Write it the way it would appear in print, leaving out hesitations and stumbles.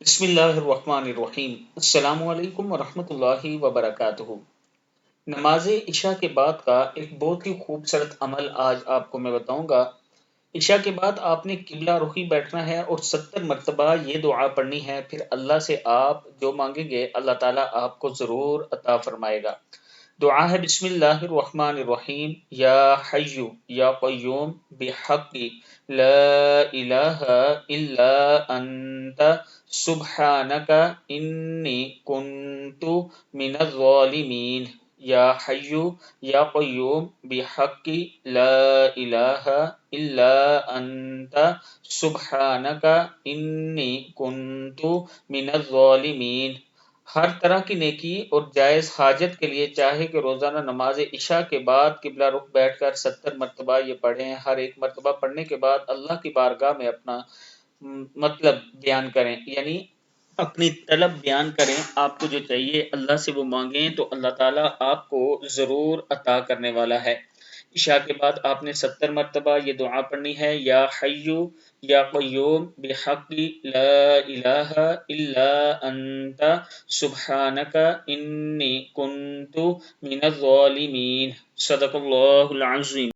بسم اللہ الرحمن الرحیم۔ السلام علیکم ورحمۃ اللہ وبرکاتہ۔ نماز عشاء کے بعد کا ایک بہت ہی خوبصورت عمل آج آپ کو میں بتاؤں گا۔ عشاء کے بعد آپ نے قبلہ رخی بیٹھنا ہے اور 70 مرتبہ یہ دعا پڑھنی ہے، پھر اللہ سے آپ جو مانگیں گے اللہ تعالیٰ آپ کو ضرور عطا فرمائے گا۔ دعا ہے بسم اللہ الرحمن الرحیم، یا حی یا قیوم بحق لا الہ الا انت سبحانک انی کنت من الظالمین۔ یا حی یا قیوم بحق لا الہ الا انت سبحانک انی کنت من الظالمین۔ ہر طرح کی نیکی اور جائز حاجت کے لیے چاہے کہ روزانہ نماز عشاء کے بعد قبلہ رخ بیٹھ کر 70 مرتبہ یہ پڑھیں۔ ہر ایک مرتبہ پڑھنے کے بعد اللہ کی بارگاہ میں اپنا مطلب بیان کریں، یعنی اپنی طلب بیان کریں، آپ کو جو چاہیے اللہ سے وہ مانگیں تو اللہ تعالیٰ آپ کو ضرور عطا کرنے والا ہے۔ عشاء کے بعد آپ نے 70 مرتبہ یہ دعا پڑھنی ہے، یا حی یا قیوم بحق لا الہ الا انت سبحانک انی کنت من الظالمین۔ صدق اللہ العظیم۔